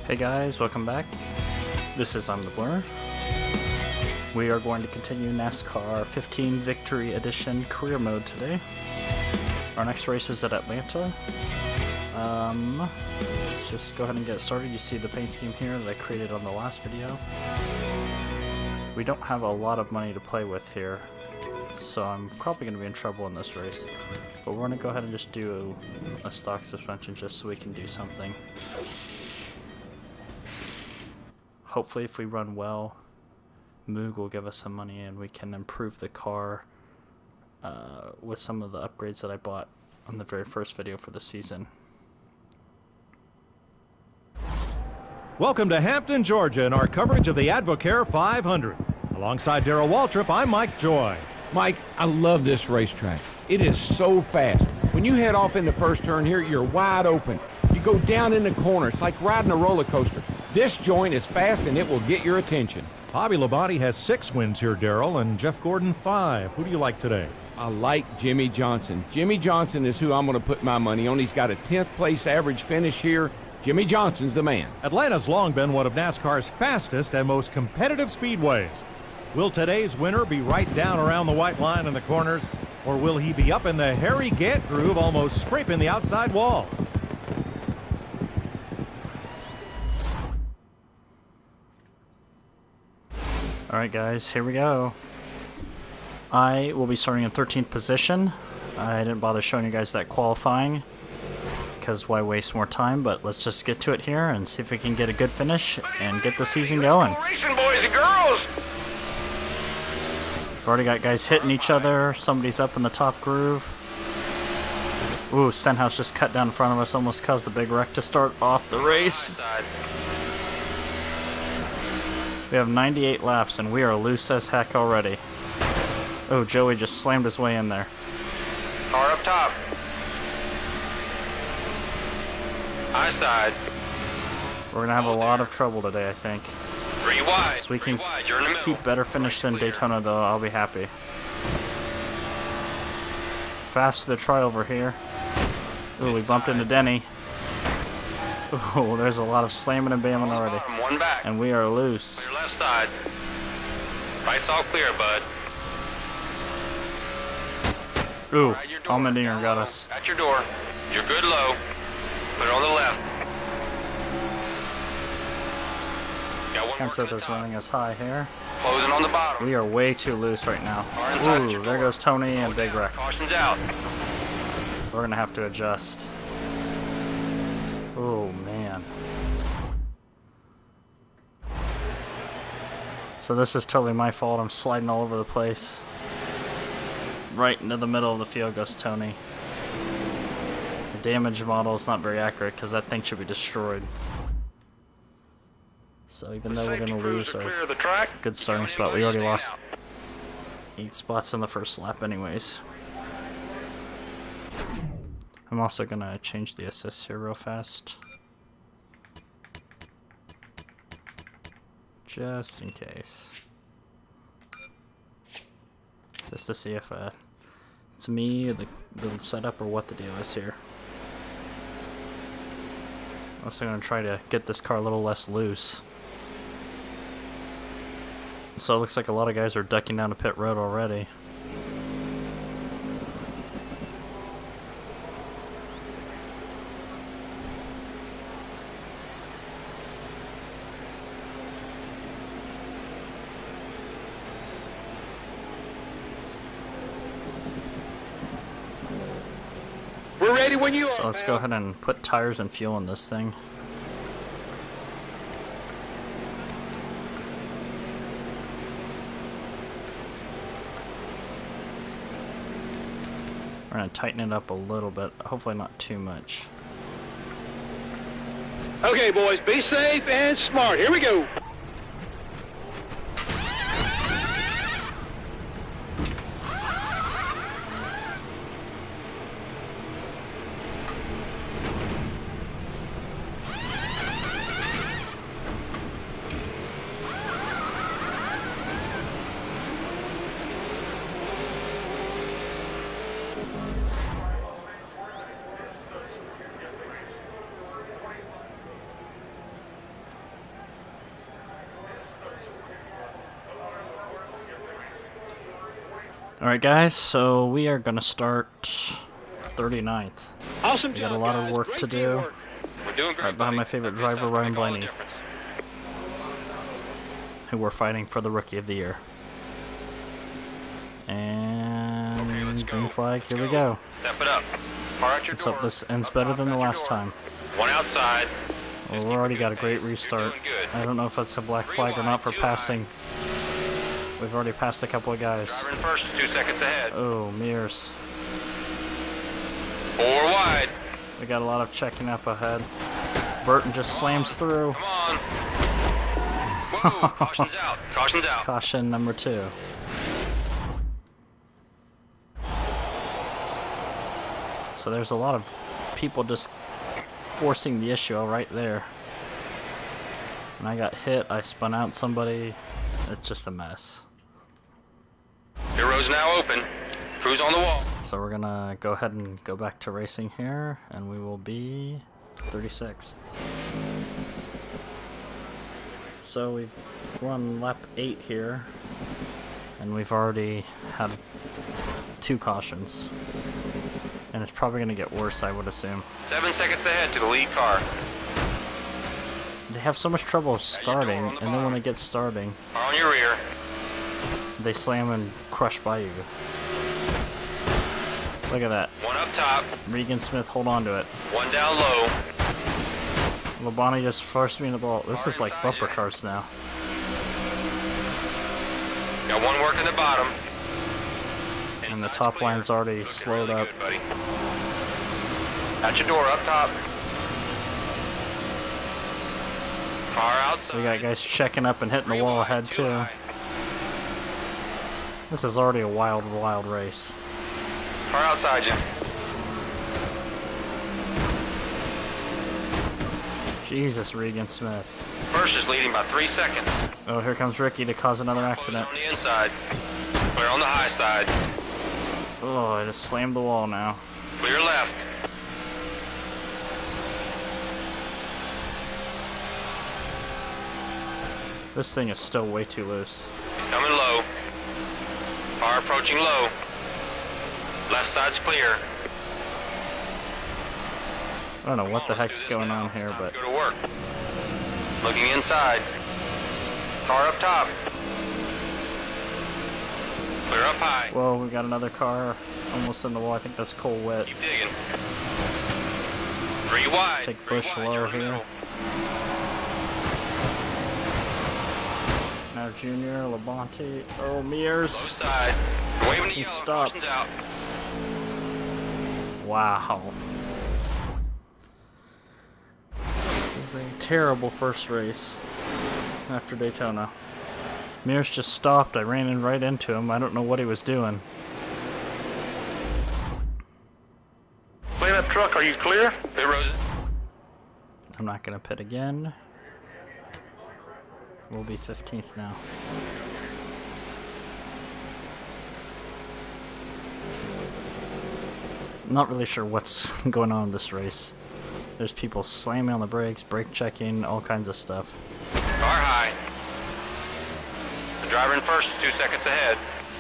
Hey guys, welcome back. This is I'm the Blur. We are going to continue NASCAR 15 Victory Edition Career Mode today. Our next race is at Atlanta. Let's just go ahead and get started. You see the paint scheme here that I created on the last video. We don't have a lot of money to play with here, so I'm probably going to be in trouble in this race. But we're going to go ahead and just do a stock suspension just so we can do something. Hopefully if we run well, Moog will give us some money and we can improve the car with some of the upgrades that I bought on the very first video for the season. Welcome to Hampton, Georgia, and our coverage of the Advocare 500. Alongside Darrell Waltrip, I'm Mike Joy. Mike, I love this racetrack. It is so fast. When you head off in the first turn here, you're wide open. You go down in the corner. It's like riding a roller coaster. This joint is fast and it will get your attention. Bobby Labonte has 6 wins here, Darrell, and Jeff Gordon 5. Who do you like today? I like Jimmy Johnson. Jimmy Johnson is who I'm going to put my money on. He's got a 10th place average finish here. Jimmy Johnson's the man. Atlanta's long been one of NASCAR's fastest and most competitive speedways. Will today's winner be right down around the white line in the corners, or will he be up in the Harry Gant groove, almost scraping the outside wall? Alright guys, here we go. I will be starting in 13th position. I didn't bother showing you guys that qualifying, because why waste more time, but let's just get to it here and see if we can get a good finish and get the season going. Racing, boys and girls! We've already got guys hitting each other. Somebody's up in the top groove. Ooh, Stenhouse just cut down in front of us, almost caused a big wreck to start off the race. We have 98 laps and we are loose as heck already. Oh, Joey just slammed his way in there. Car up top. High side. We're gonna have a lot of trouble today, I think. 3 wide. So we can You're in the middle. keep better finish than Daytona, though. I'll be happy. Fast to the try over here. Ooh, we bumped into Denny. Ooh, there's a lot of slamming and bamming already. One back. And we are loose. Your left side. Right's all clear, bud. Ooh, Right, your door. Allmendinger got us. At your door. You're good low. Put it on the left. Got one Kenseth is running us high here. Closing on the bottom. We are way too loose right now. Car inside Ooh, your there door. goes Tony and Big Wreck. Caution's out. We're gonna have to adjust. Oh man. So this is totally my fault. I'm sliding all over the place. Right into the middle of the field goes Tony. The damage model is not very accurate because that thing should be destroyed. So even though we're gonna lose our Clear the track. good starting spot, we already lost 8 spots in the first lap anyways. I'm also gonna change the assist here real fast. Just in case. Just to see if it's me, or the setup, or what the deal is here. I'm also gonna try to get this car a little less loose. So it looks like a lot of guys are ducking down to pit road already. We're ready when you are. So let's go ahead and put tires and fuel in this thing. We're going to tighten it up a little bit, hopefully not too much. Okay, boys, be safe and smart. Here we go. Alright guys, so we are gonna start 39th. Awesome We job, got a lot guys. of work Great to do. teamwork. We're doing great, Right behind buddy. my favorite Good stuff. driver, Ryan Make all the Blaney, difference. who we're fighting for the Rookie of the Year. And green flag, here we go. Step it up. Far out your Let's door. hope this ends Up better top, than the out your last door. time. One outside. Well, Just we keep already a got a good great pace. You're restart. doing good. I don't know if that's a black Three flag or not wide, for two high. passing. We've already passed a couple of guys. Driver in first, 2 seconds ahead. Oh, mirrors. 4 wide. We got a lot of checking up ahead. Burton just slams through. Come on. Whoa, caution's out. Caution's out. Caution number 2. So there's a lot of people just forcing the issue right there. And I got hit, I spun out somebody. It's just a mess. Your road's now open. Crew's on the wall. So we're gonna go ahead and go back to racing here, and we will be 36th. So we've run lap 8 here, and we've already had 2 cautions. And it's probably gonna get worse, I would assume. 7 seconds ahead to the lead car. They have so much trouble starting, on the and then when bottom. they get starting, Car on your rear. they slam and crush by you. Look at that. One up top. Regan Smith, hold on to it. One down low. Labonte just forced me in the ball. This is like inside bumper you. cars now. Got one working the bottom. And the Inside's top clear. line's already Looking slowed really up. good, buddy. At your door, up top. Car outside. We got guys checking up and hitting the Three wall wide, ahead two too. high. This is already a wild, wild race. Car outside you. Jesus, Regan Smith. First is leading by 3 seconds. Oh, here comes Ricky to cause another accident. On the inside. Clear on the high side. Oh, I just slammed the wall now. Clear left. This thing is still way too loose. He's coming low. Car approaching low. Left side's clear. I don't know what the Let's heck's do this going now. on here, Time but to go to work. Looking inside. Car up top. Clear up high. whoa, we got another car almost in the wall. I think that's Cole Witt. Keep digging. 3 wide. Take Three Bush wide, low you're in the here. middle. Now Junior, Labonte. Oh, Mears. Low side. You're waving to He yellow. stopped. Caution's out. Wow. This is a terrible first race after Daytona. Mears just stopped. I ran in right into him. I don't know what he was doing. Clean up truck, are you clear? Pit Roses. I'm not going to pit again. We'll be 15th now. I'm not really sure what's going on in this race. There's people slamming on the brakes, brake checking, all kinds of stuff. Car high. The driver in first, 2 seconds ahead.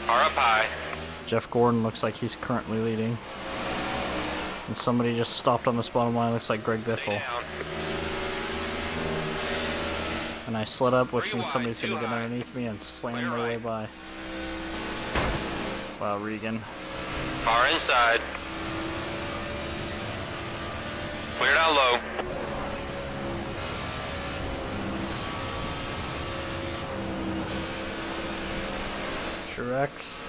Car up high. Jeff Gordon looks like he's currently leading. And somebody just stopped on this bottom line. Looks like Greg Stay Biffle. down. And I slid up, which Three means wide, somebody's going two to get high. underneath me and slam Clear their way right. by. Wow, Regan. Car inside. Clear down low. Truex.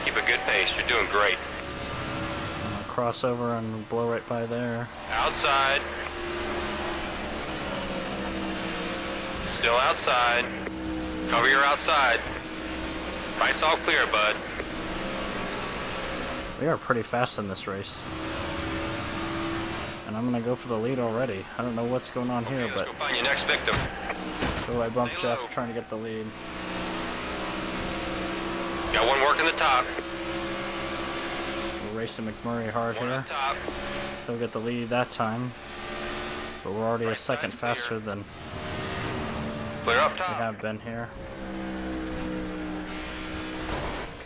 Keep a good pace. You're doing great. I'm gonna cross over and blow right by there. Outside. Still outside. Cover your outside. Right's all clear, bud. We are pretty fast in this race. And I'm gonna go for the lead already. I don't know what's going on here, Okay, let's but go find your next victim. oh, I bumped Stay Jeff low. trying to get the lead. Got one working the top. We're racing McMurray hard One here. up top. He'll get the lead that time. But we're already a Right second side's clear. faster than Clear up we top. have been here.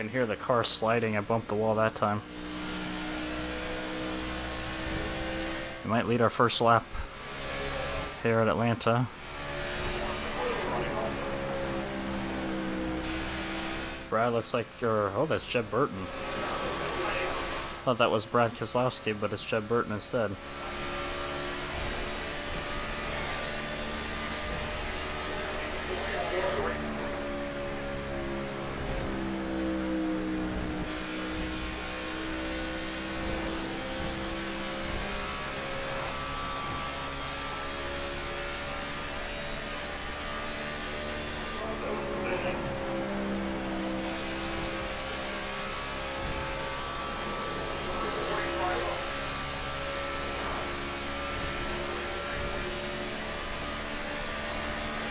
can hear the car sliding. I bumped the wall that time. We might lead our first lap here at Atlanta. Brad looks like you're... Oh, that's Jeb Burton. Thought that was Brad Keselowski, but it's Jeb Burton instead.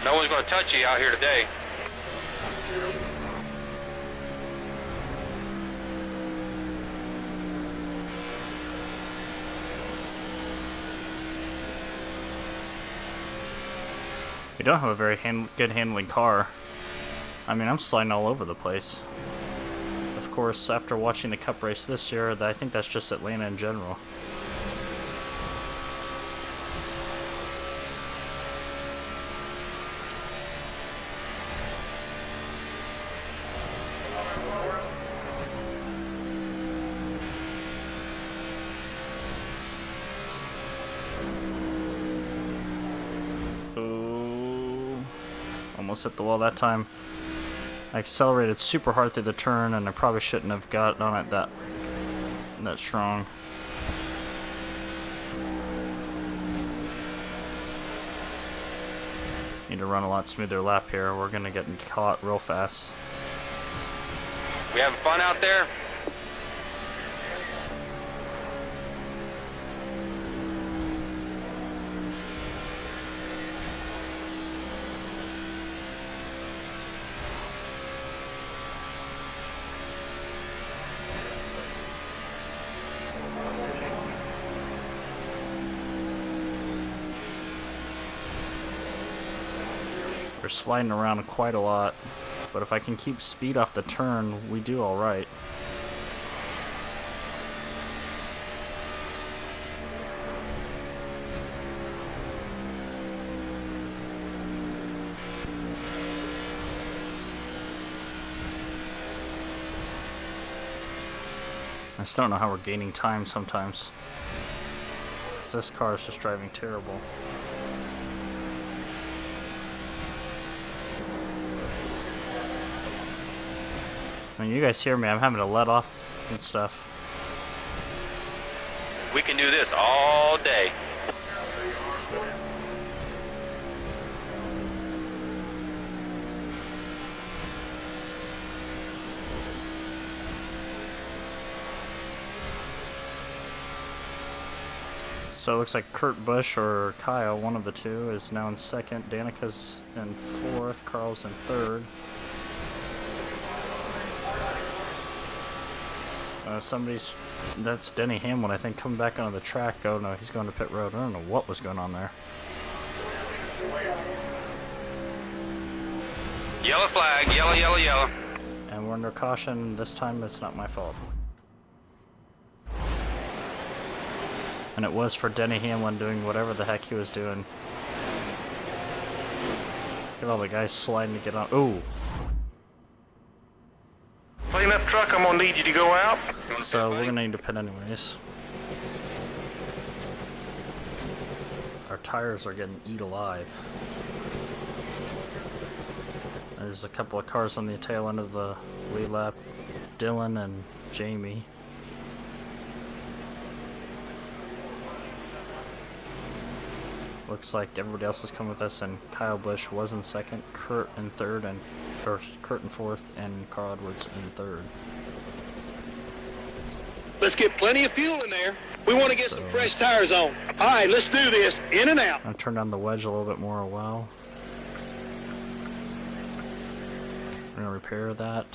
No one's going to touch you out here today. We don't have a very good handling car. I mean, I'm sliding all over the place. Of course, after watching the Cup race this year, I think that's just Atlanta in general. Almost hit the wall that time. I accelerated super hard through the turn, and I probably shouldn't have got on it that strong. Need to run a lot smoother lap here. We're gonna get caught real fast. We having fun out there? We're sliding around quite a lot, but if I can keep speed off the turn, we do all right. I still don't know how we're gaining time sometimes, 'cause this car is just driving terrible. I mean, you guys hear me, I'm having to let off and stuff. We can do this all day. So it looks like Kurt Busch or Kyle, one of the two, is now in second. Danica's in fourth. Carl's in third. That's Denny Hamlin, I think, coming back onto the track. Oh no, he's going to pit road. I don't know what was going on there. Yellow flag, yellow, yellow, yellow. And we're under caution. This time it's not my fault. And it was for Denny Hamlin doing whatever the heck he was doing. Look at all the guys sliding to get on. Ooh. Clean up truck, I'm gonna need you to go out. So we're gonna need to pit anyways. Our tires are getting eat alive. There's a couple of cars on the tail end of the lead lap. Dylan and Jamie. Looks like everybody else is coming with us, and Kyle Busch was in second, Kurt in third, or Kurt in fourth, and Carl Edwards in third. Let's get plenty of fuel in there. We want to get some fresh tires on. All right, let's do this. In and out. I'll turn down the wedge a little bit more. Well, we're gonna repair that.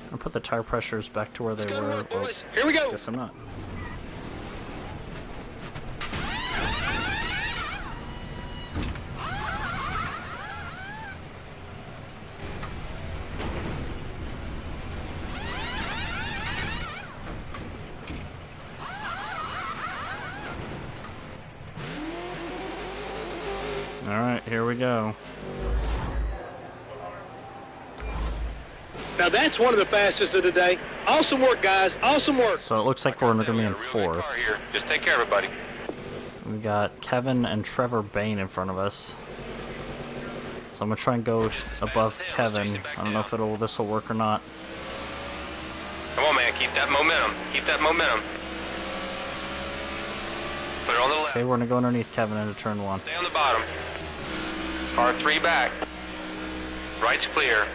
I'll put the tire pressures back to where they were. Well, here we go. Guess I'm not. here we go. Now that's one of the fastest of the day. Awesome work, guys. Awesome work. So it looks like we're going to be in fourth. Here. Just take care, everybody. We got Kevin and Trevor Bain in front of us. So I'm going to try and go above Kevin. I don't know if this will work or not. Come on, man. Keep that momentum. Keep that momentum. Put it on the left. Okay, we're going to go underneath Kevin into turn 1. Stay on the bottom. Car 3 back. Right's clear.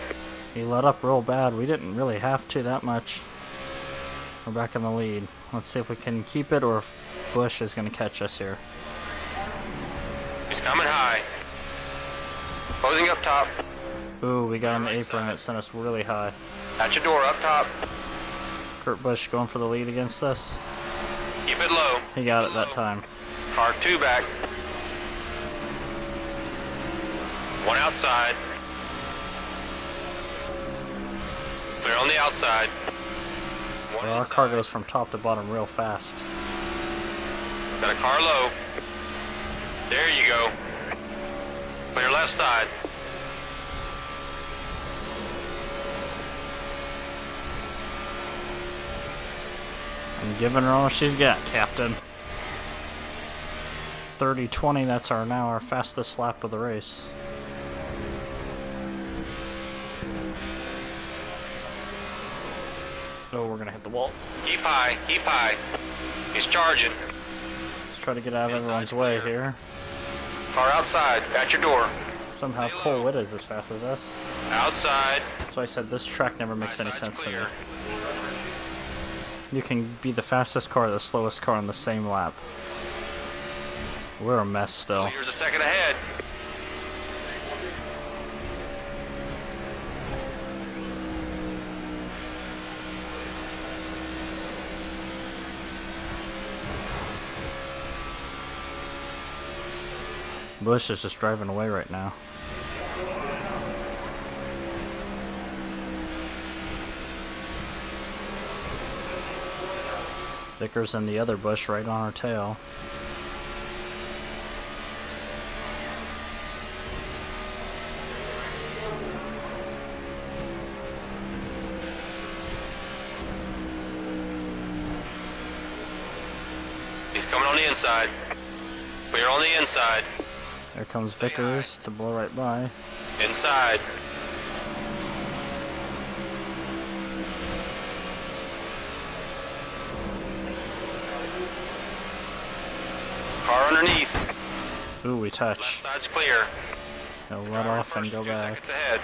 He let up real bad. We didn't really have to that much. We're back in the lead. Let's see if we can keep it or if Bush is going to catch us here. He's coming high. Closing up top. Ooh, we got on the apron. It sent us really high. At your door, up top. Kurt Busch going for the lead against us. Keep it low. He got it that time. Car 2 back. 1 outside. Clear on the outside. Well, our car goes from top to bottom real fast. Got a car low. There you go. Clear left side. I'm giving her all she's got, Captain. 30-20, that's our fastest lap of the race. Oh, we're gonna hit the wall. Keep high, keep high. He's charging. Let's try to get out of everyone's way here. Car outside, at your door. Somehow Cole Witt is as fast as us. Outside. So I said this track never makes any Outside's sense to me. clear. You can be the fastest car or the slowest car on the same lap. We're a mess still. Here's a second ahead. Bush is just driving away right now. Vickers and the other Bush right on our tail. He's coming on the inside. We're on the inside. There comes Vickers to blow right by. Inside. Car underneath. Ooh, we touch. Left side's clear. He'll let off and go 2 back. seconds ahead.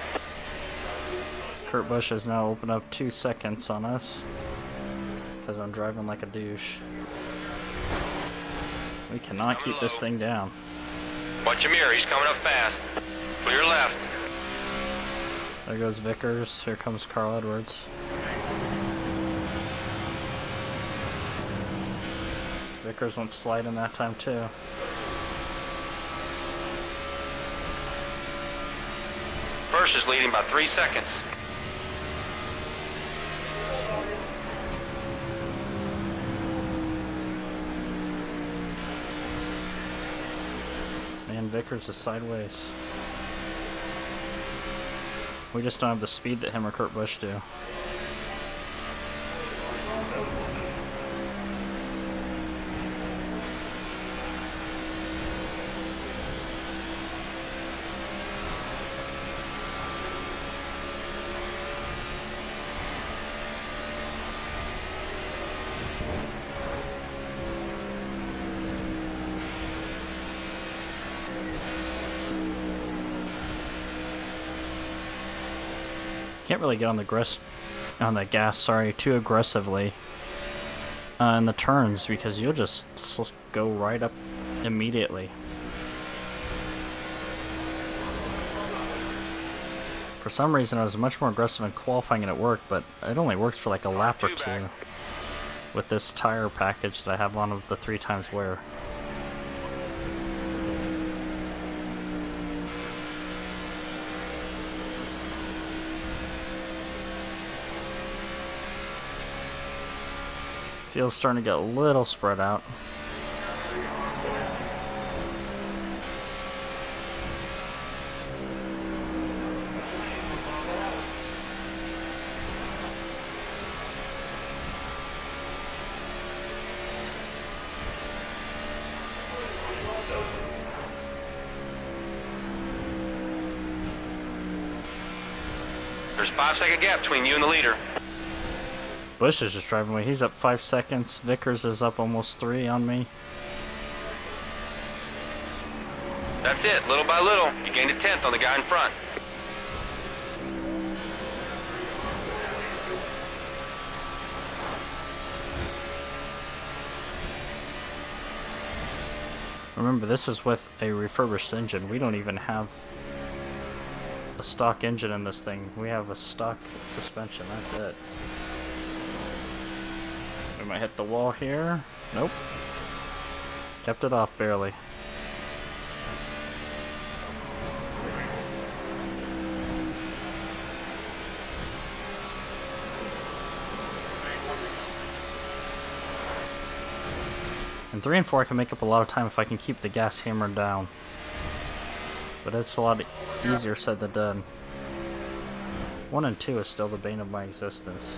Kurt Busch has now opened up 2 seconds on us. Because I'm driving like a douche. We cannot keep this thing down. Watch your mirror, he's coming up fast. Clear left. There goes Vickers. Here comes Carl Edwards. Vickers went sliding that time too. First is leading by 3 seconds. Man, Vickers is sideways. We just don't have the speed that him or Kurt Busch do. Can't really get on the gas, too aggressively in the turns because you'll just go right up immediately. For some reason, I was much more aggressive in qualifying and it worked, but it only works for like a lap or two with this tire package that I have on of the 3 times wear. Field's starting to get a little spread out. There's a 5-second gap between you and the leader. Bush is just driving away. He's up 5 seconds. Vickers is up almost 3 on me. That's it, little by little. You gained a 10th on the guy in front. Remember, this is with a refurbished engine. We don't even have a stock engine in this thing. We have a stock suspension. That's it. We might hit the wall here. Nope. Kept it off barely. In 3 and 4 I can make up a lot of time if I can keep the gas hammered down. But it's a lot easier said than done. 1 and 2 is still the bane of my existence.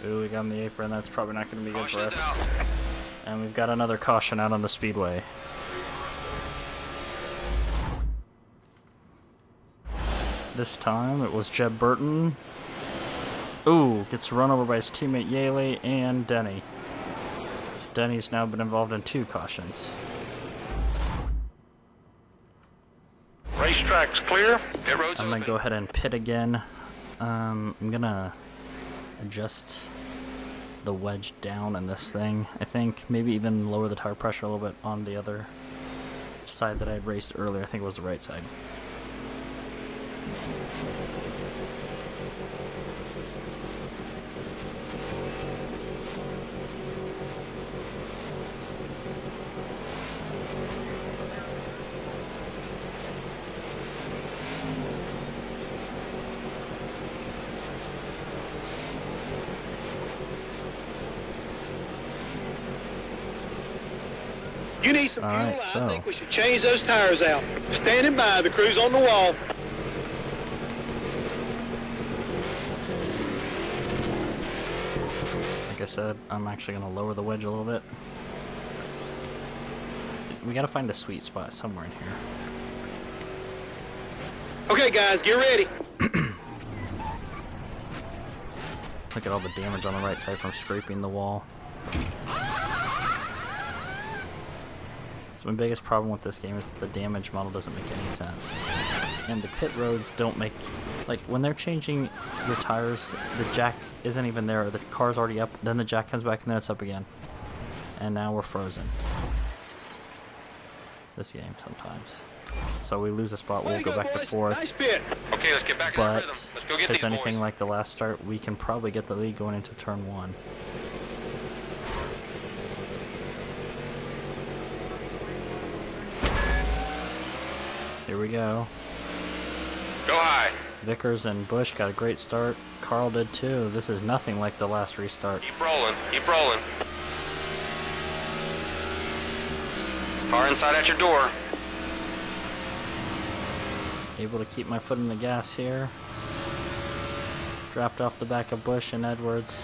Ooh, we got him the apron. That's probably not going to be good for us. And we've got another caution out on the speedway. This time it was Jeb Burton. Ooh, gets run over by his teammate Yaley and Denny. Denny's now been involved in 2 cautions. Racetrack's clear. Pit road's I'm gonna open. go ahead and pit again. I'm gonna adjust the wedge down in this thing. I think maybe even lower the tire pressure a little bit on the other side that I had raced earlier. I think it was the right side. You need some fuel? Alright, so. I think we should change those tires out. Standing by, the crew's on the wall. Like I said, I'm actually going to lower the wedge a little bit. We got to find a sweet spot somewhere in here. Okay, guys, get ready. Look at all the damage on the right side from scraping the wall. So my biggest problem with this game is that the damage model doesn't make any sense. And the pit roads don't make... Like, when they're changing your tires, the jack isn't even there. The car's already up, then the jack comes back, and then it's up again. And now we're frozen. This game sometimes. So we lose a spot, we'll go back to 4th. Nice pit. Okay, let's get back in the rhythm. But Let's go get if it's these anything boys. like the last start, we can probably get the lead going into turn 1. Here we go. Go high. Vickers and Bush got a great start. Carl did too. This is nothing like the last restart. Keep rolling. Keep rolling. Car inside at your door. Able to keep my foot in the gas here. Draft off the back of Bush and Edwards.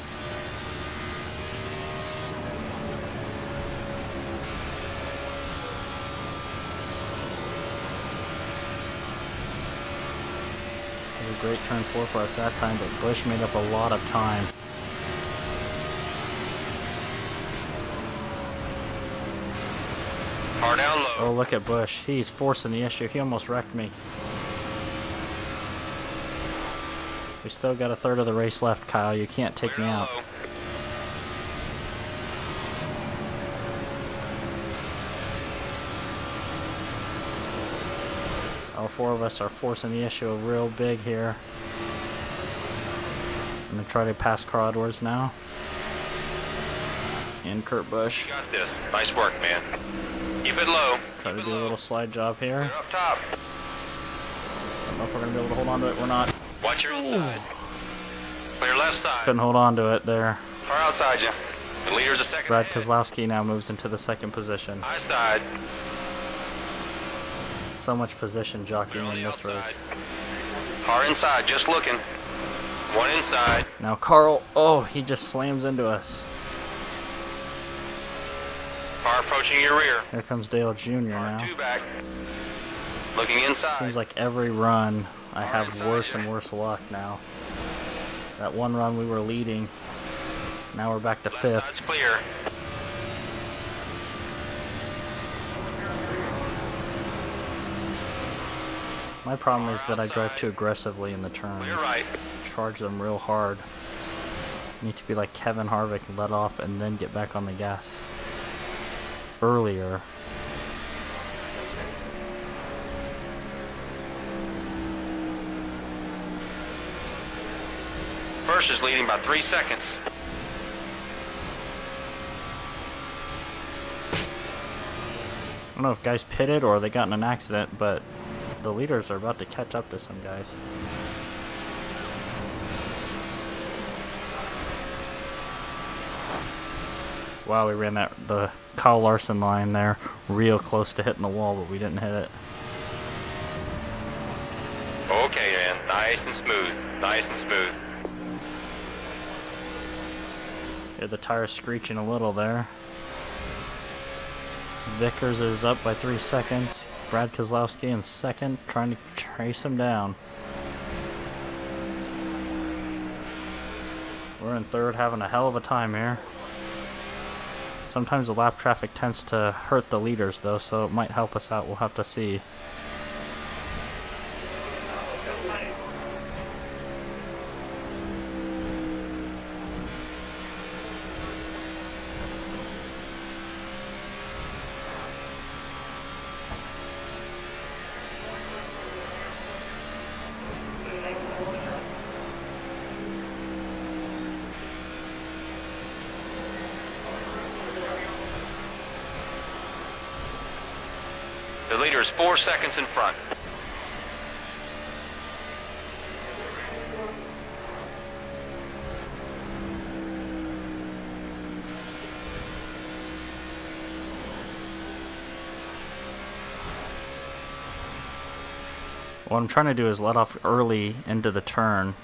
A great turn 4 for us that time, but Bush made up a lot of time. Car down low. Oh, look at Bush. He's forcing the issue. He almost wrecked me. We still got a third of the race left, Kyle. You can't take me Clear out. low. All 4 of us are forcing the issue real big here. I'm going to try to pass Carl Edwards now. And Kurt Busch. You got this. Nice work, man. Keep it low. Try to Keep do it a low. little slide job here. Clear up top. I don't know if we're going to be able to hold on to it. We're not. Watch your inside. Clear left side. Couldn't hold on to it there. Car outside you. The leader's a second Brad ahead. Kozlowski now moves into the 2nd position. High side. So much position Clear jockeying on in the this race. outside. Car inside, just looking. One inside. Now Carl, oh, he just slams into us. Car approaching your rear. Here comes Dale Jr. now. Two back. Looking inside. Seems like every run I Car have inside worse here. and worse luck now. That one run we were leading. Now we're back to Left fifth. side's clear. My problem is that I drive too aggressively in the turns. Clear right. Charge them real hard. Need to be like Kevin Harvick, let off and then get back on the gas earlier. First is leading by 3 seconds. I don't know if guys pitted or they got in an accident, but the leaders are about to catch up to some guys. Wow, we ran the Kyle Larson line there real close to hitting the wall, but we didn't hit it. Okay, man. Nice and smooth. Nice and smooth. Hear the tires screeching a little there. Vickers is up by 3 seconds. Brad Keselowski in second, trying to trace him down. We're in third, having a hell of a time here. Sometimes the lap traffic tends to hurt the leaders though, so it might help us out. We'll have to see. The leader is 4 seconds in front. What I'm trying to do is let off early into the turn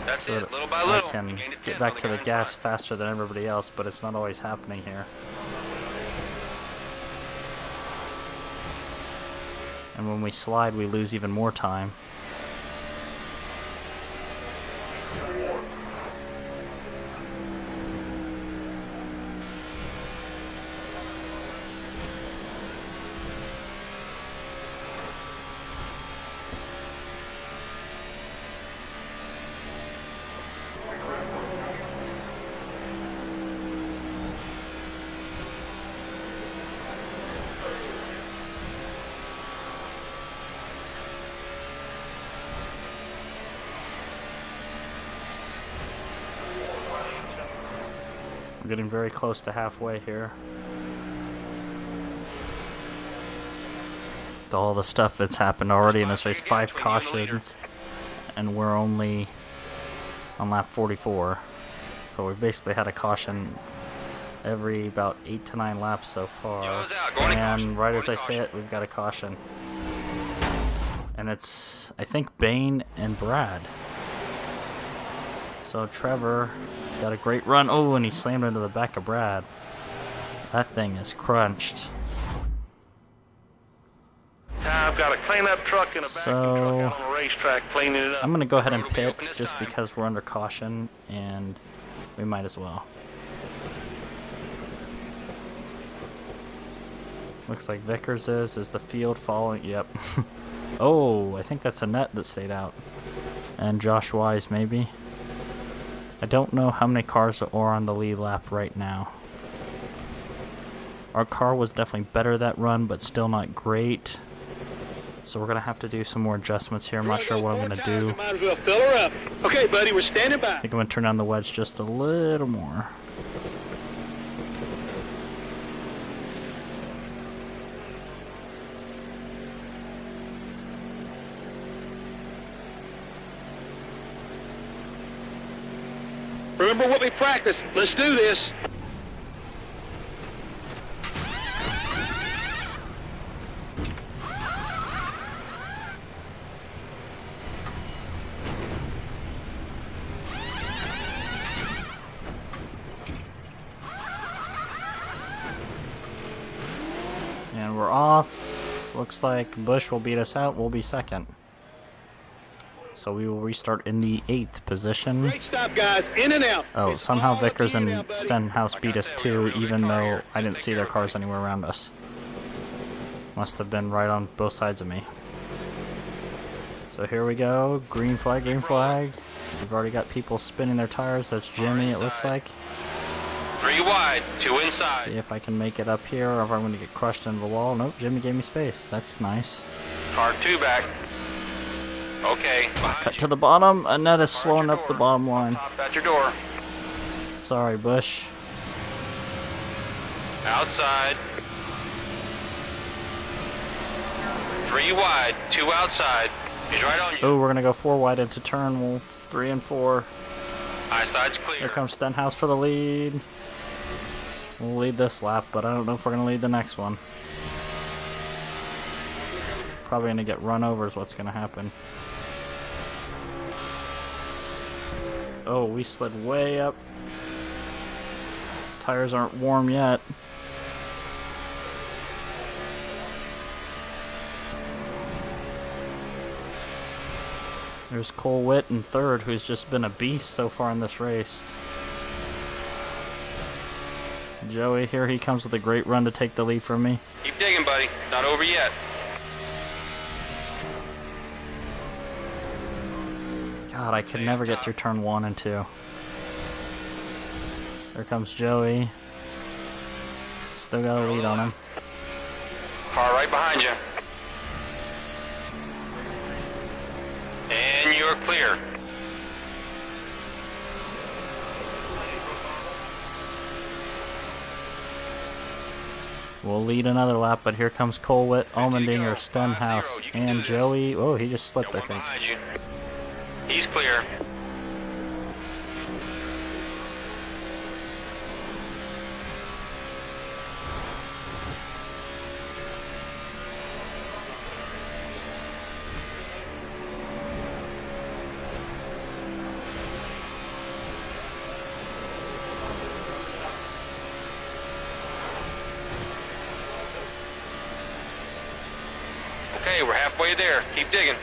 That's so it. that Little by I little. can You gained a get tenth back on to the guy in gas front. faster than everybody else, but it's not always happening here. And when we slide, we lose even more time. We're getting very close to halfway here. With all the stuff that's happened already in this race, 5 cautions, and we're only on lap 44. So we've basically had a caution every about 8 to 9 laps so far. Yellow's out, going to caution, And right going as to I say caution. it, we've got a caution. And it's, I think, Bane and Brad. So Trevor got a great run. Oh, and he slammed into the back of Brad. That thing is crunched. I've got a cleanup truck and a vacuum So- truck out on the racetrack cleaning it up. I'm going to go ahead and Road will be pit open this just time. because we're under caution, and we might as well. Looks like Vickers is the field following. Yep. Oh, I think that's a net that stayed out. And Josh Wise, maybe. I don't know how many cars are on the lead lap right now. Our car was definitely better that run, but still not great. So we're going to have to do some more adjustments here. I'm not sure what I'm going to do. We might as well fill her up. Okay, buddy, we're standing by. I think I'm going to turn down the wedge just a little more. Remember what we practiced. Let's do this. off. Looks like Busch will beat us out. We'll be second. So we will restart in the 8th position. Great stop, guys. In and out. Oh, It's somehow all Vickers in and and out, buddy. Stenhouse beat us too, even though I didn't see their cars anywhere around us. Must have been right on both sides of me. So here we go. Green flag, green flag. We've already got people spinning their tires. That's Jimmy, it looks like. 3 wide, 2 inside. See if I can make it up here or if I'm going to get crushed into the wall. Nope, Jimmy gave me space. That's nice. Car 2 back. Okay, behind Cut you. to the bottom. Annette is Car at slowing your up the door. bottom line. Top at your door. Sorry, Bush. Outside. 3 wide, 2 outside. He's right on you. Oh, we're going to go 4 wide into turn 3 and 4. High side's clear. Here comes Stenhouse for the lead. We'll lead this lap, but I don't know if we're going to lead the next one. Probably going to get run over is what's going to happen. Oh, we slid way up. Tires aren't warm yet. There's Cole Witt in 3rd, who's just been a beast so far in this race. Joey, here he comes with a great run to take the lead from me. Keep digging, buddy. It's not over yet. God, I could never get through turn 1 and 2. There comes Joey. Still got a lead on him. Car right behind you. And you're clear. We'll lead another lap, but here comes Colwitt, There you Almendinger, go. Stenhouse, 5-0. You can do and this. Joey. Oh, he just slipped, I Got one think. behind you. He's clear. Okay, we're halfway there. Keep digging.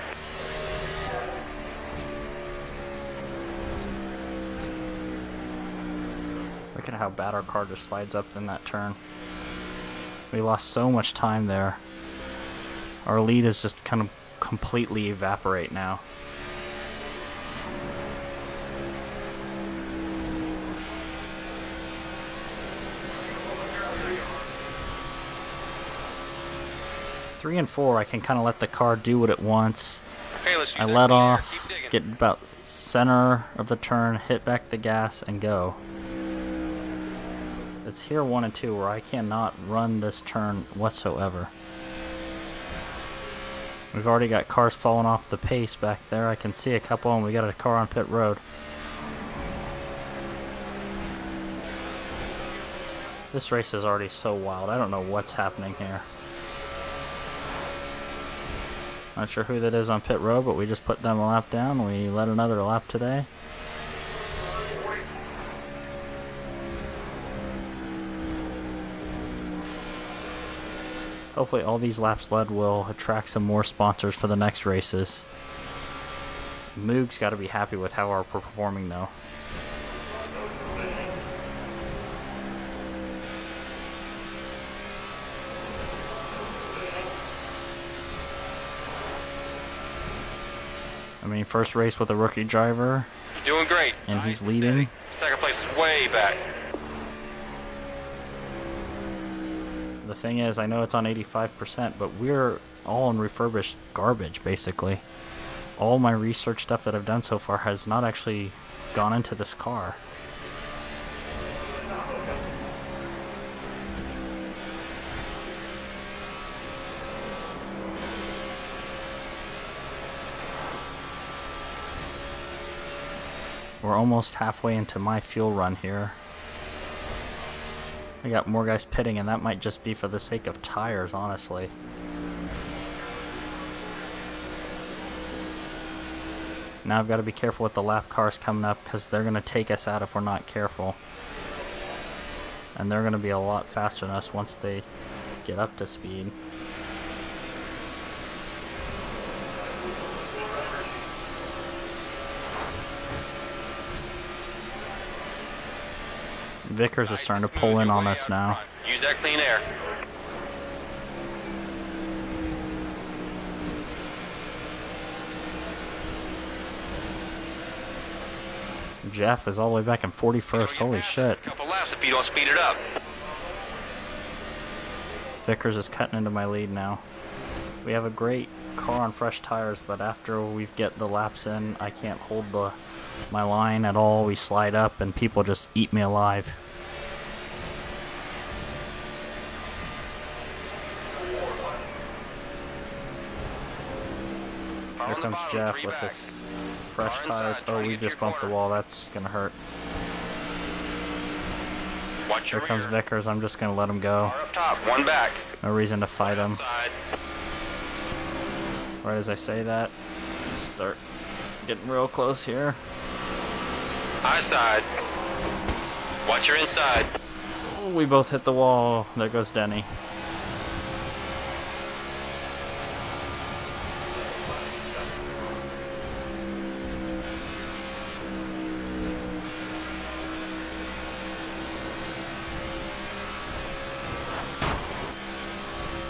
Look at how bad our car just slides up in that turn. We lost so much time there. Our lead is just kind of completely evaporate now. Three and 4, I can kind of let the car do what it wants. Okay, let's use I that let clear. off, Keep digging. get about center of the turn, hit back the gas, and go. It's here 1 and 2 where I cannot run this turn whatsoever. We've already got cars falling off the pace back there. I can see a couple, and we got a car on pit road. This race is already so wild. I don't know what's happening here. Not sure who that is on pit road, but we just put them a lap down. We led another lap today. Hopefully all these laps led will attract some more sponsors for the next races. Moog's got to be happy with how we're performing though. I mean, first race with a rookie driver, You're doing great. and Nice he's and leading. steady. Second place is way back. The thing is, I know it's on 85%, but we're all in refurbished garbage, basically. All my research stuff that I've done so far has not actually gone into this car. We're almost halfway into my fuel run here. I got more guys pitting, and that might just be for the sake of tires, honestly. Now I've got to be careful with the lap cars coming up, because they're going to take us out if we're not careful. And they're going to be a lot faster than us once they get up to speed. Vickers is starting to pull in on us now. Use that clean air. Jeff is all the way back in 41st. Holy shit. A couple laps if you don't speed it up. Vickers is cutting into my lead now. We have a great car on fresh tires, but after we get the laps in, I can't hold my line at all. We slide up and people just eat me alive. Here comes Jeff with his fresh tires. Oh, we just bumped the wall. That's gonna hurt. Here comes Vickers. I'm just gonna let him go. Up top, one back. No reason to fight him. Outside. Right as I say that, start getting real close here. High side. Watch your inside. Oh, we both hit the wall. There goes Denny.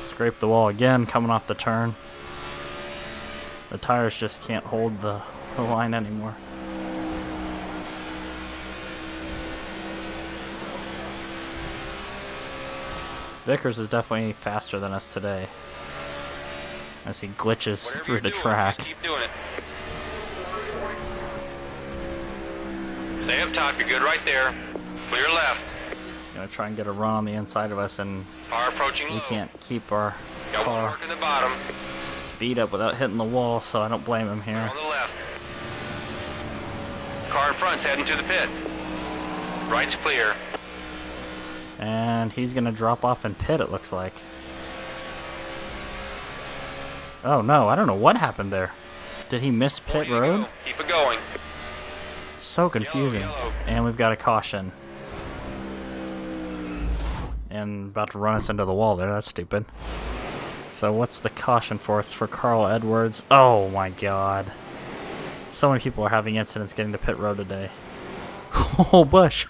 Scrape the wall again, coming off the turn. The tires just can't hold the line anymore. Vickers is definitely faster than us today, as he glitches Whatever through you're the doing, track. just keep doing it. Stay up top, you're good right there. Clear left. He's gonna try and get a run on the inside of us, and Car approaching we low. can't keep our Got one car work in the bottom. speed up without hitting the wall, so I don't blame him here. On the left. Car in front's heading to the pit. Right's clear. And he's gonna drop off in pit, it looks like. Oh no, I don't know what happened there. Did he miss pit Way to road? go. Keep it going. So confusing. Yellow. And we've got a caution. And about to run us into the wall there, that's stupid. So what's the caution for? It's for Carl Edwards. Oh my god. So many people are having incidents getting to pit road today. Oh, Bush.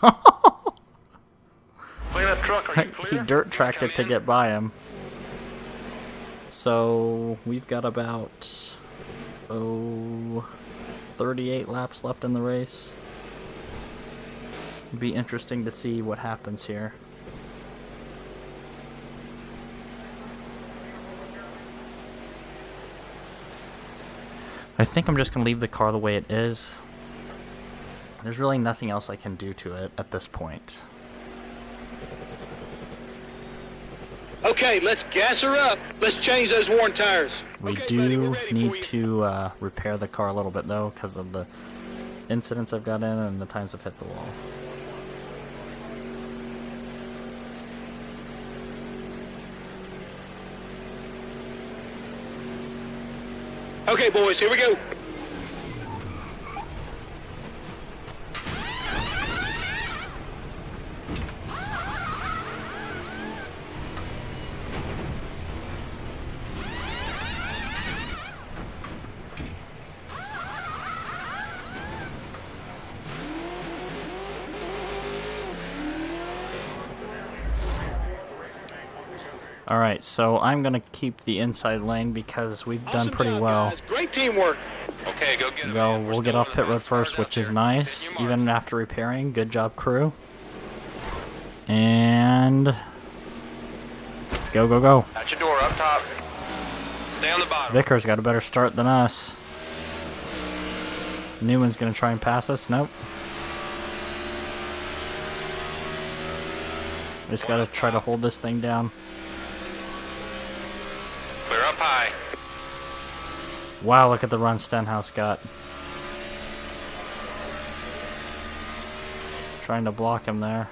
Clear that truck, are you He clear? dirt tracked Come it to in. get by him. So we've got about 38 laps left in the race. It'd be interesting to see what happens here. I think I'm just going to leave the car the way it is. There's really nothing else I can do to it at this point. Okay, let's gas her up. Let's change those worn tires. We Okay, buddy, we're do ready for need you. to repair the car a little bit though, because of the incidents I've got in and the times I've hit the wall. Okay, boys, here we go. Alright, so I'm going to keep the inside lane because we've done Awesome pretty job, well. guys. Great teamwork. Okay, go get him. Go, man. We're we'll get still off in pit the road first, cars out which is there. nice, Hit your even mark. after repairing. Good job, crew. And go, go, go. At your door, up top. Stay on the bottom. Vickers got a better start than us. Newman's going to try and pass us. Nope. We just got to try to hold this thing down. Clear up high. Wow, look at the run Stenhouse got. Trying to block him there.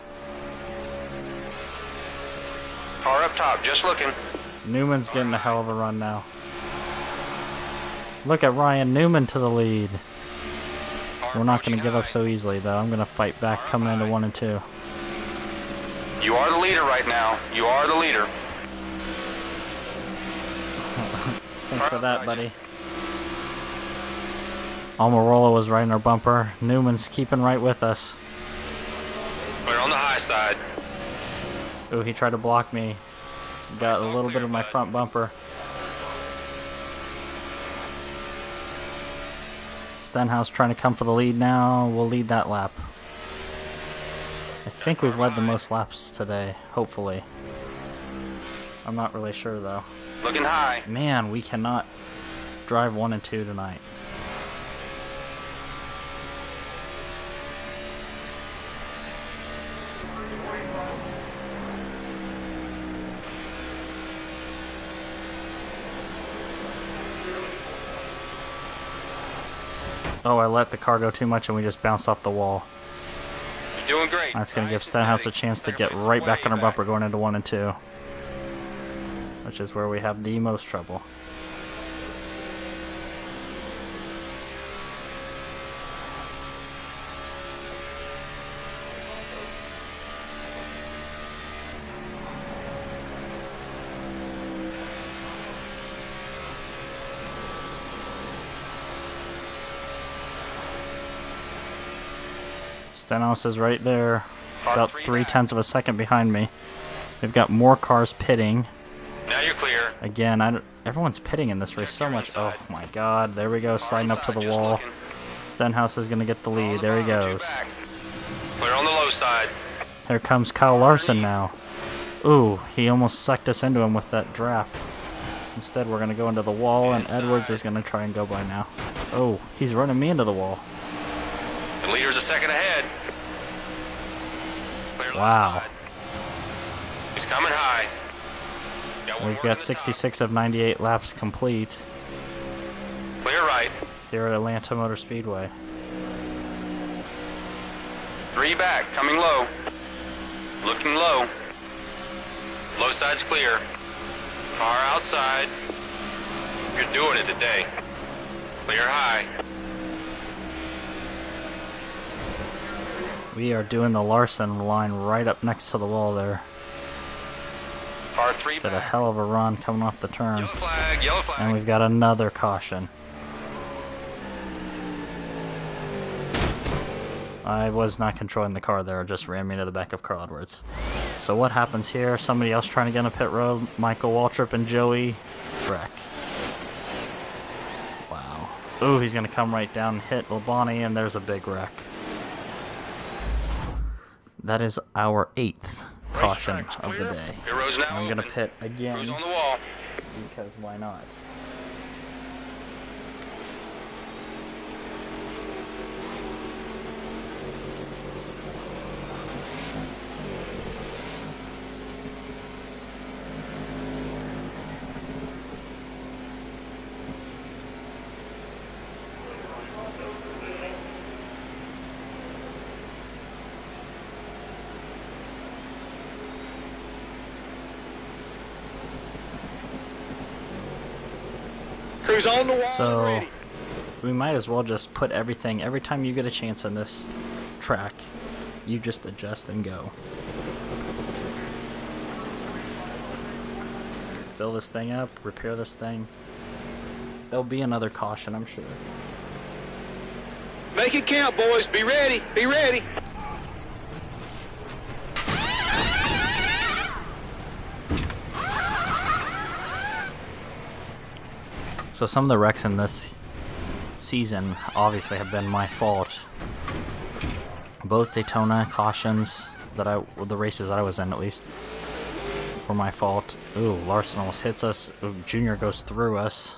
Car up top, just looking. Newman's getting a hell of a run now. Look at Ryan Newman to the lead. Car We're not going to approaching give up high. so easily, though. I'm going to fight back coming into 1 and 2. You are the leader right now. You are the leader. Thanks for that, buddy. Almirola was right in our bumper. Newman's keeping right with us. We're on the high side. Ooh, he tried to block me. Got a little bit of my front bumper. Stenhouse trying to come for the lead now. We'll lead that lap. I think we've led the most laps today, hopefully. I'm not really sure though. Looking high. Man, we cannot drive 1 and 2 tonight. Oh, I let the car go too much and we just bounced off the wall. You're doing great. That's going to give Stenhouse a chance to get right back on our bumper going into 1 and 2. Which is where we have the most trouble. Stenhouse is right there, about 0.3 of a second behind me. We've got more cars pitting. Now you're clear. Again, everyone's pitting in this race so much. Oh my god, there we go, sliding up to the wall. Stenhouse is going to get the lead. There he goes. Clear on the low side. Here comes Kyle Larson now. Ooh, he almost sucked us into him with that draft. Instead, we're going to go into the wall, and Edwards is going to try and go by now. Oh, he's running me into the wall. The leader's a second ahead. Clear Wow. left side. He's coming high. We've got 66 of 98 laps complete Clear right. here at Atlanta Motor Speedway. 3 back, coming low. Looking low. Low side's clear. Car outside. You're doing it today. Clear high. We are doing the Larson line right up next to the wall there. Car 3 Did a back. hell of a run coming off the turn. Yellow flag, yellow flag. And we've got another caution. I was not controlling the car there, it just ran me to the back of Carl Edwards. So what happens here? Somebody else trying to get on a pit road. Michael Waltrip and Joey wreck. Wow. Ooh, he's going to come right down and hit Labonte, and there's a big wreck. That is our 8th caution of the day. Your road's now I'm going to open. pit Crew's again, on the wall. because why not? Crew's on the wall. So, ready. we might as well just put everything, every time you get a chance on this track, you just adjust and go. Fill this thing up, repair this thing. There'll be another caution, I'm sure. Make it count, boys. Be ready. Be ready. So some of the wrecks in this season obviously have been my fault. Both Daytona cautions the races that I was in at least, were my fault. Ooh, Larson almost hits us. Ooh, Junior goes through us.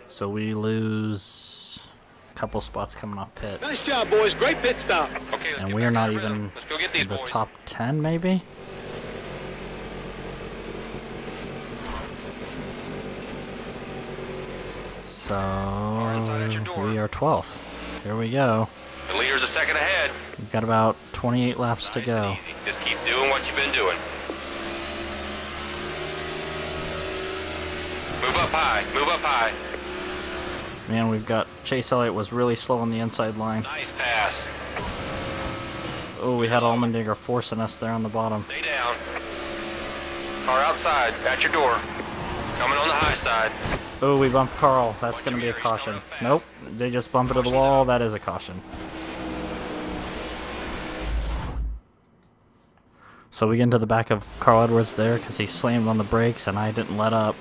So we lose a couple spots coming off pit. Nice job, boys. Great pit stop. Okay, let's And get we are back not in rhythm. even Let's go get these in the boys. top 10 maybe? So we are 12th. Here we go. The leader's a second ahead. We've got about 28 laps to Nice go. and easy. Just keep doing what you've been doing. Move up high. Move up high. Man, we've got Chase Elliott was really slow on the inside line. Nice pass. Oh, we had Allmendinger forcing us there on the bottom. Stay down. Car outside. At your door. Coming on the high side. Oh, we bumped Carl. That's going to be a caution. Nope. They just bump into the wall. That is a caution. So we get into the back of Carl Edwards there because he slammed on the brakes and I didn't let up.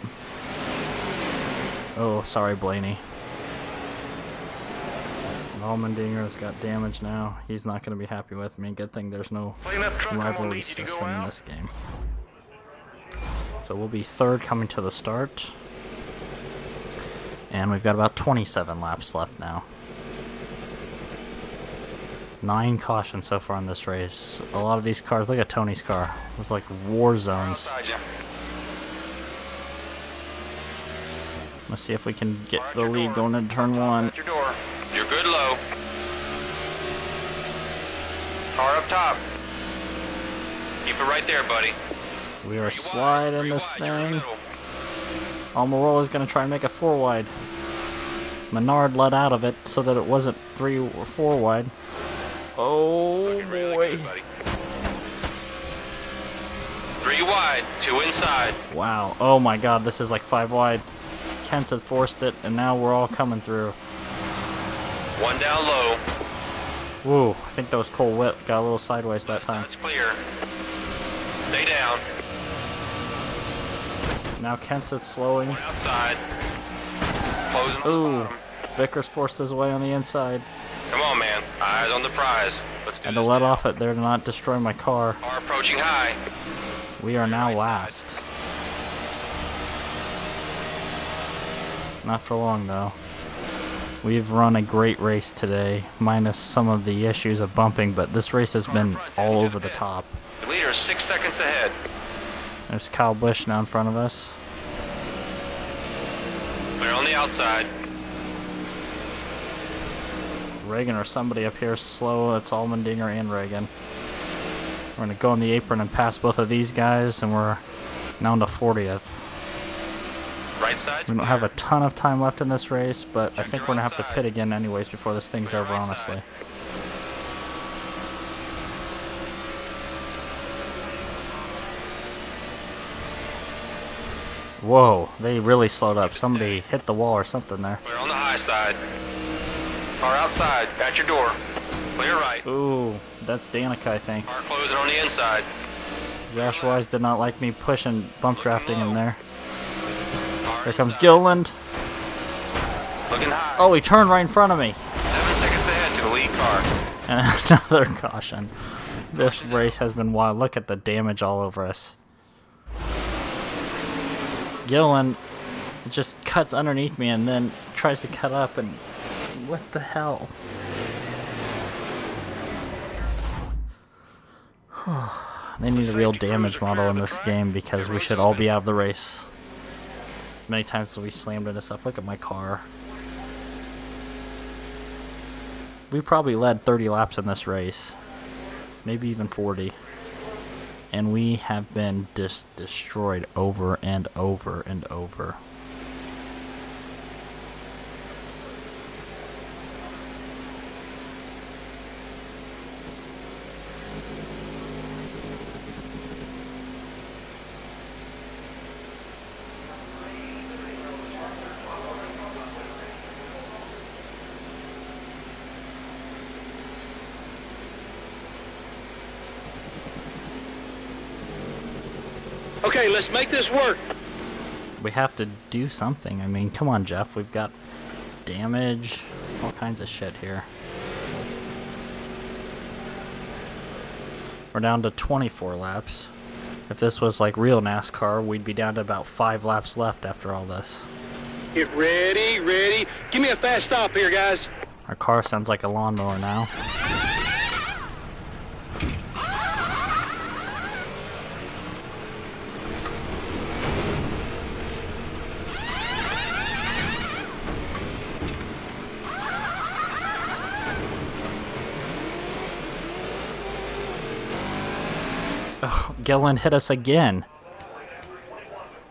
Oh, sorry, Blaney. Allmendinger's got damage now. He's not going to be happy with me. Good thing there's no rivalry system in this game. So we'll be third coming to the start. And we've got about 27 laps left now. 9 cautions so far in this race. A lot of these cars, look at Tony's car. It's like war zones. Let's see if we can get the lead going into turn 1. You're good low. Car up top. Keep it right there, buddy. We are sliding this thing. Almirola is going to try and make a 4 wide. Menard let out of it so that it wasn't 3 or 4 wide. Oh boy. 3 wide, 2 inside. Wow. Oh my god, this is like 5 wide. Kent's had forced it, and now we're all coming through. 1 down low. Whoa, I think that was Cole Witt. Got a little sideways that time. It's clear. Stay down. Now Kent's is slowing. Outside. Closing on the Ooh, bottom. Vickers forced his way on the inside. Come on, man. Eyes on the prize. Let's do Had this to let now. off it there to not destroy my car. Car approaching high. We are now last. Not for long though. We've run a great race today, minus some of the issues of bumping, but this race has been all over the top. The leader is 6 seconds ahead. There's Kyle Busch now in front of us. Clear on the outside. Reagan or somebody up here slow. It's Allmendinger and Reagan. We're going to go on the apron and pass both of these guys, and we're now into 40th. Right side. We don't have a ton of time left in this race, but I think we're going to have to pit again anyways before this thing's over, honestly. Whoa, they really slowed up. Somebody hit the wall or something there. Clear on the high side. Car outside. At your door. Clear right. Ooh, that's Danica, I think. Car closing on the inside. Josh Wise did not like me pushing, bump drafting him there. Car Here comes inside. Gilliland. Looking high. Oh, he turned right in front of me. 7 seconds ahead to the lead car. And another caution. This race has been wild. Look at the damage all over us. Gilliland just cuts underneath me and then tries to cut up, and what the hell? They need a real damage model in this game because we should all be out of the race. As many times as we slammed into stuff. Look at my car. We probably led 30 laps in this race. Maybe even 40. And we have been destroyed over and over and over. Okay, let's make this work. We have to do something. I mean, come on, Jeff. We've got damage, all kinds of shit here. We're down to 24 laps. If this was like real NASCAR, we'd be down to about 5 laps left after all this. Get ready, ready. Give me a fast stop here, guys. Our car sounds like a lawnmower now. Oh, Gilliland hit us again.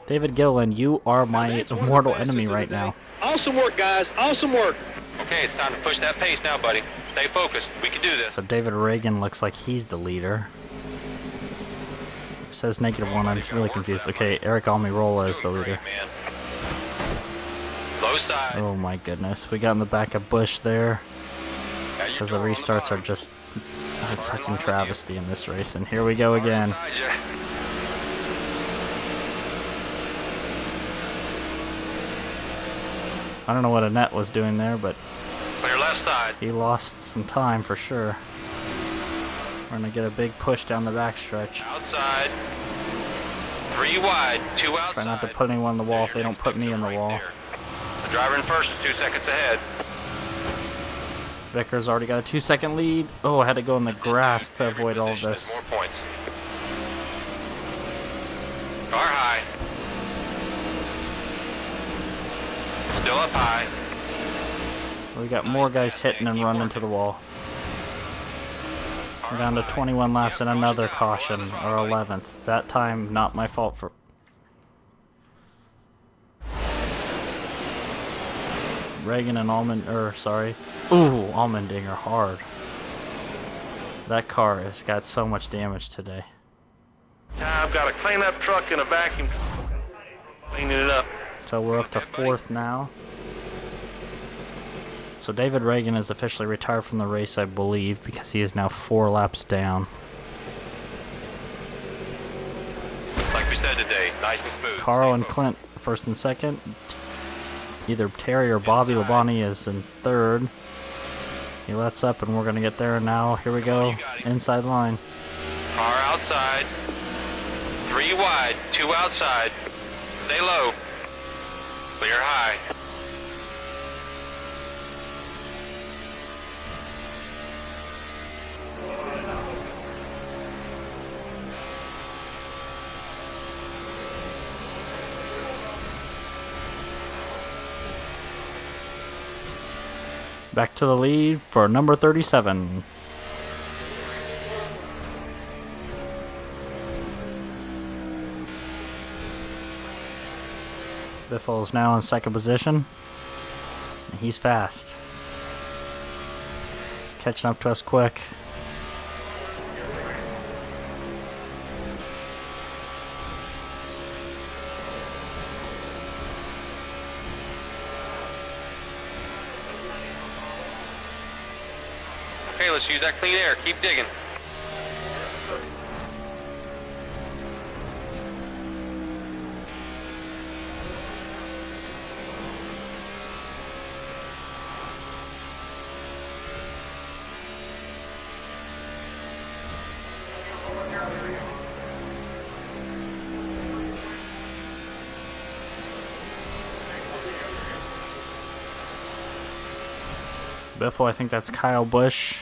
David Gilliland, you are my mortal enemy right now. Awesome work, guys. Awesome work. Okay, it's time to push that pace now, buddy. Stay focused. We can do this. So David Reagan looks like he's the leader. It says -1. I'm really confused. Okay, Eric Almirola is the leader. Man. Low side. Oh my goodness. We got in the back of Bush there. Got your Because the door on restarts are bottom. just a fucking travesty in this race. And here we go again. Inside ya. I don't know what Annette was doing there, but On your left side. he lost some time for sure. We're going to get a big push down the backstretch. Outside. 3 wide, 2 outside. Try not to put anyone in the wall if they don't put me in the wall. The driver in first is 2 seconds ahead. Vickers already got a 2-second lead. Oh, I had to go in the grass to avoid all of this. More points. Car high. Still up high. We got more guys hitting and running into the wall. We're down to 21 laps and another caution, or 11th. That time, not my fault for... Reagan and Allmendinger hard. That car has got so much damage today. I've got a cleanup truck and a vacuum cleaning it up. So we're up to 4th now. So David Reagan is officially retired from the race, I believe, because he is now 4 laps down. Like we said today, nice and smooth. Carl and Clint, 1st and 2nd. Either Terry or Bobby Labonte is in 3rd. He lets up and we're going to get there now. Here we go. Inside line. Car outside. 3 wide, 2 outside. Stay low. Clear high. Back to the lead for number 37. Biffle is now in 2nd position. And he's fast. He's catching up to us quick. Okay, let's use that clean air. Keep digging. Biffle, I think that's Kyle Busch.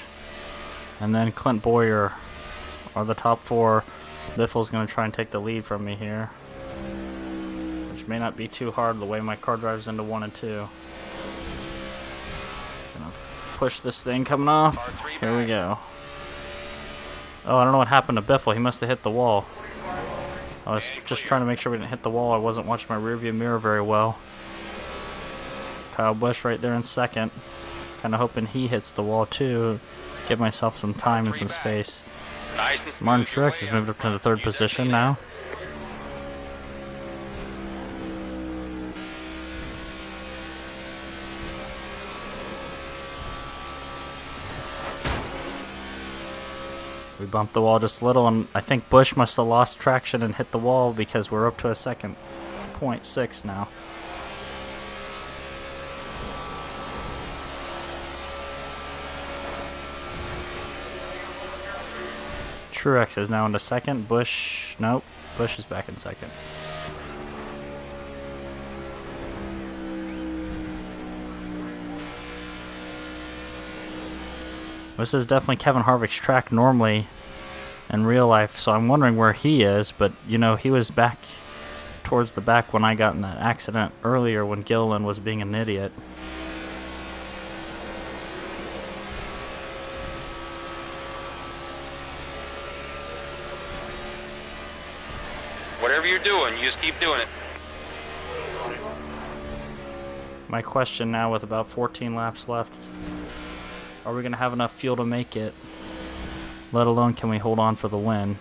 And then Clint Boyer are the top 4. Biffle's going to try and take the lead from me here. Which may not be too hard the way my car drives into 1 and 2. Gonna push this thing coming off. Here we go. Oh, I don't know what happened to Biffle. He must have hit the wall. I was just trying to make sure we didn't hit the wall. I wasn't watching my rearview mirror very well. Kyle Busch right there in 2nd. Kind of hoping he hits the wall too. Give myself some time and some space. Nice and smooth. Martin Truex has moved up to the 3rd position now. We bumped the wall just a little, and I think Busch must have lost traction and hit the wall because we're up to a 2nd. 0.6 now. Truex is now into 2nd. Busch, nope. Busch is back in 2nd. This is definitely Kevin Harvick's track normally in real life, so I'm wondering where he is, but you know, he was back towards the back when I got in that accident earlier when Gilliland was being an idiot. Whatever you're doing, you just keep doing it. My question now, with about 14 laps left, are we going to have enough fuel to make it? Let alone can we hold on for the win?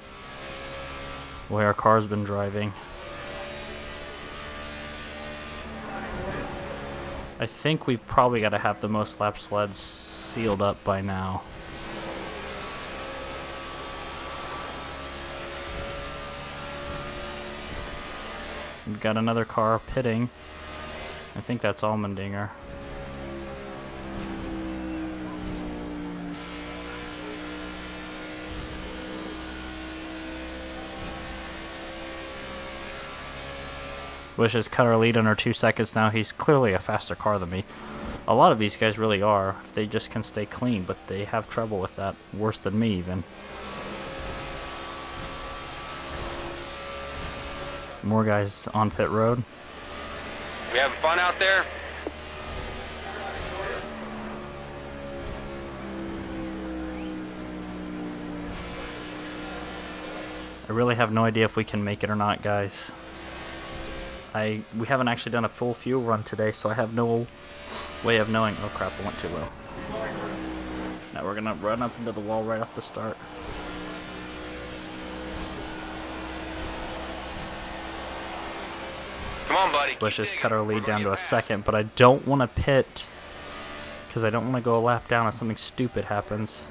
the way our car's been driving. I think we've probably got to have the most lap sleds sealed up by now. We've got another car pitting. I think that's Allmendinger. Bush has cut our lead under 2 seconds now. He's clearly a faster car than me. A lot of these guys really are, if they just can stay clean, but they have trouble with that, worse than me even. More guys on pit road. We having fun out there? I really have no idea if we can make it or not, guys. We haven't actually done a full fuel run today, so I have no way of knowing. Oh crap, I went too low. Now we're gonna run up into the wall right off the start. Come on, buddy. Bush has Keep cut our digging. lead We're down gonna to a get past. second, but I don't want to pit because I don't want to go a lap down if something stupid happens,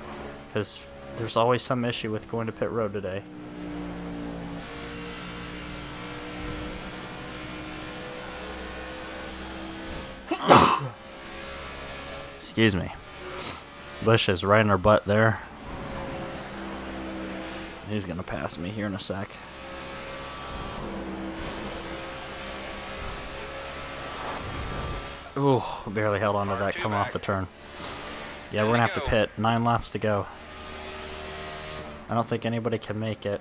because there's always some issue with going to pit road today. Excuse me. Bush is right in our butt there. He's gonna pass me here in a sec. Ooh, barely held on to that coming off the turn. Yeah, we're gonna have to pit. 9 laps to go. I don't think anybody can make it.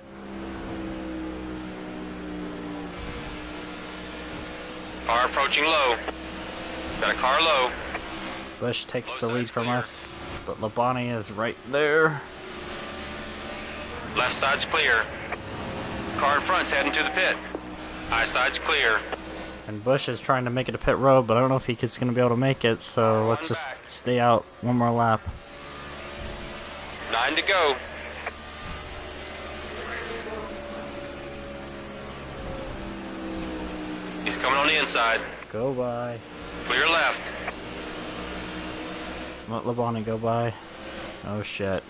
Car approaching low. Got a car low. Bush takes the lead from us, but Labonte is right there. Left side's clear. Car in front's heading to the pit. High side's clear. And Bush is trying to make it to pit road, but I don't know if he's going to be able to make it, so let's just stay out one more lap. 9 to go. He's coming on the inside. Go by. Clear left. Let Labonte go by. Oh shit.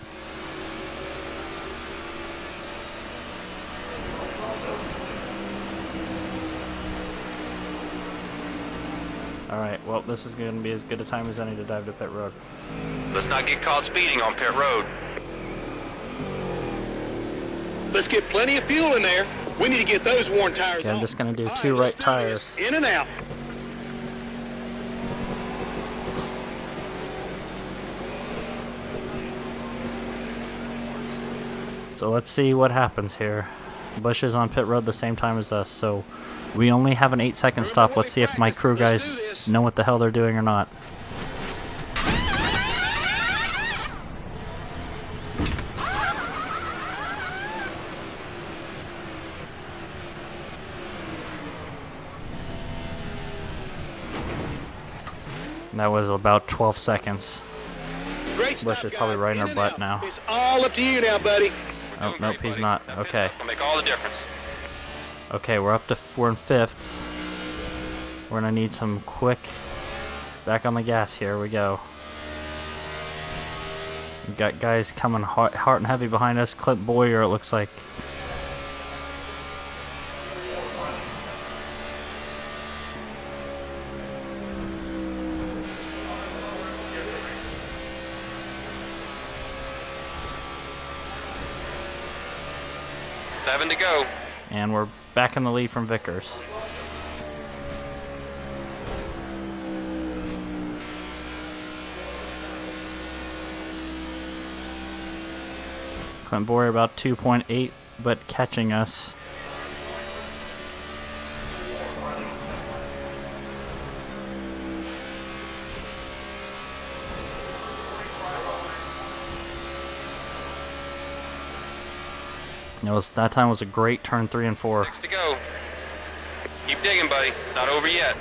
Alright, well, this is going to be as good a time as any to dive to pit road. Let's not get caught speeding on pit road. Let's get plenty of fuel in there. We need to get those worn tires Okay, I'm on. just going to do All 2 let's right do tires. this. In and out. So let's see what happens here. Bush is on pit road the same time as us, so we only have an 8-second stop. Let's see if my crew guys know what the hell they're doing or not. That was about 12 seconds. Great stuff, Bush is probably guys. right in our and butt out. now. It's all up to you now, buddy. Oh, Doing nope, great, he's buddy. not. That pit Okay. stop will make all the difference. Okay, we're in 5th. We're gonna need some quick back on the gas here. We go. We've got guys coming hot and heavy behind us. Clint Boyer, it looks like. Seven to go. And we're back in the lead from Vickers. Clint Boyer about 2.8, but catching us. That time was a great turn 3 and 4. 6 to go. Keep digging, buddy. It's not over yet.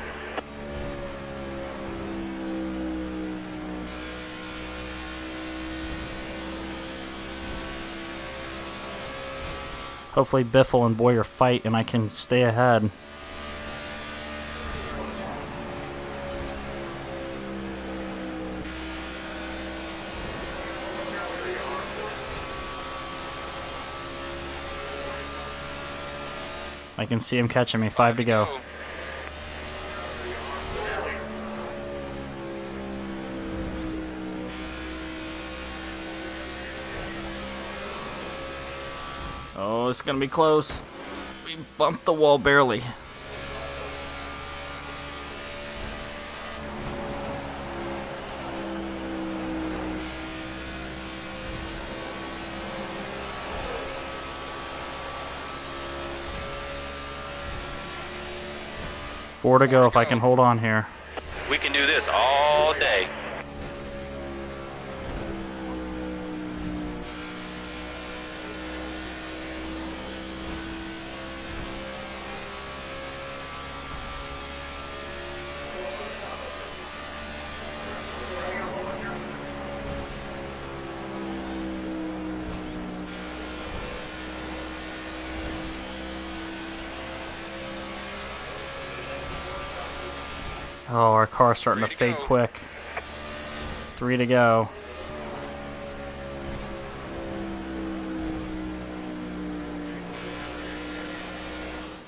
Hopefully Biffle and Boyer fight and I can stay ahead. I can see him catching me. 5 to go. Oh, it's gonna be close. We bumped the wall barely. Four to go if I can hold on here. We can do this all day. Oh, our car's starting to fade quick. 3 to go.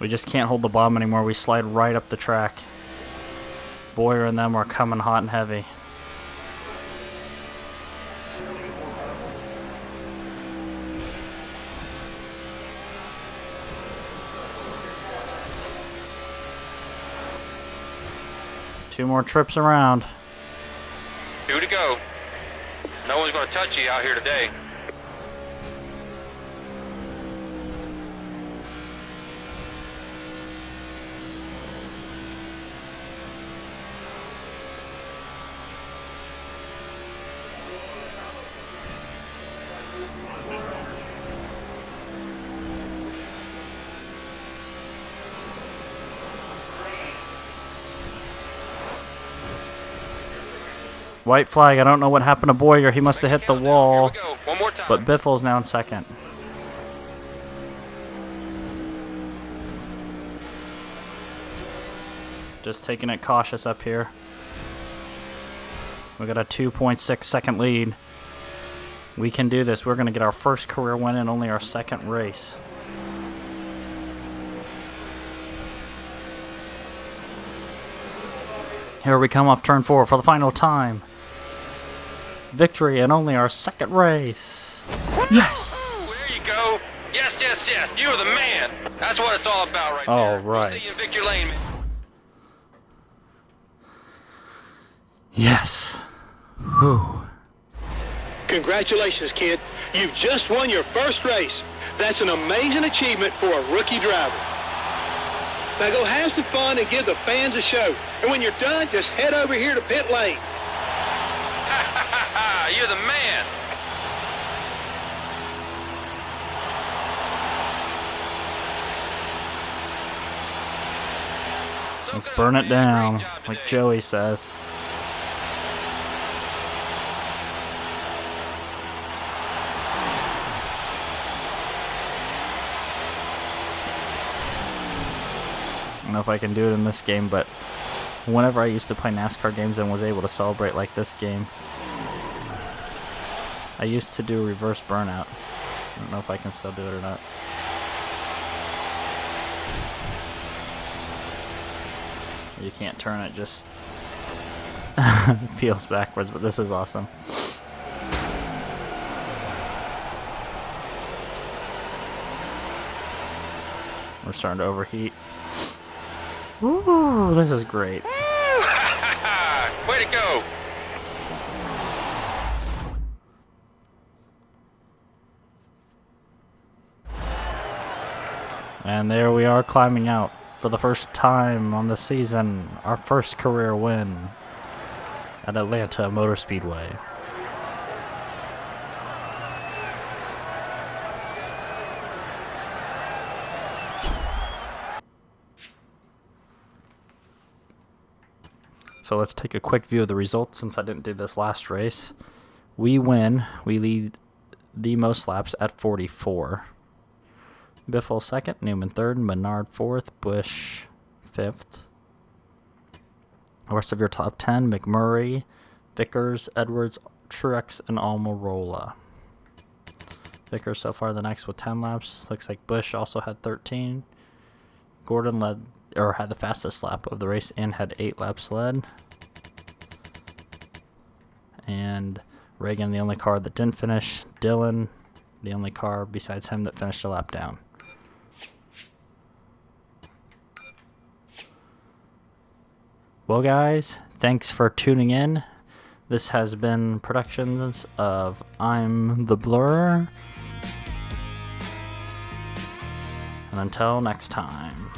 We just can't hold the bottom anymore. We slide right up the track. Boyer and them are coming hot and heavy. Two more trips around. 2 to go. No one's going to touch you out here today. White flag. I don't know what happened to Boyer. He must have hit the wall. Here we go. One more time. But Biffle's now in second. Just taking it cautious up here. We got a 2.6 second lead. We can do this. We're going to get our first career win in only our second race. Here we come off turn 4 for the final time. Victory in only our second race. Yes! There you go. Yes, yes, yes. You're the man. That's what it's all about right All there. right. We'll see you in Victory Lane. Yes. Whew. Congratulations, kid. You've just won your first race. That's an amazing achievement for a rookie driver. Now go have some fun and give the fans a show. And when you're done, just head over here to pit lane. You're the man. Let's burn it down, like Joey says. I don't know if I can do it in this game, but whenever I used to play NASCAR games and was able to celebrate like this game, I used to do reverse burnout. I don't know if I can still do it or not. You can't turn it, just peels backwards, but this is awesome. We're starting to overheat. Ooh, this is great. Way to go. And there we are climbing out for the first time on the season. Our first career win at Atlanta Motor Speedway. So let's take a quick view of the results since I didn't do this last race. We win. We lead the most laps at 44. Biffle second, Newman third, Menard fourth, Bush fifth. The rest of your top 10, McMurray, Vickers, Edwards, Truex, and Almirola. Vickers so far the next with 10 laps. Looks like Bush also had 13. Gordon led, or had the fastest lap of the race and had 8 laps led. And Reagan, the only car that didn't finish. Dillon, the only car besides him that finished a lap down. Well, guys, thanks for tuning in. This has been productions of I'm the Blur. And until next time.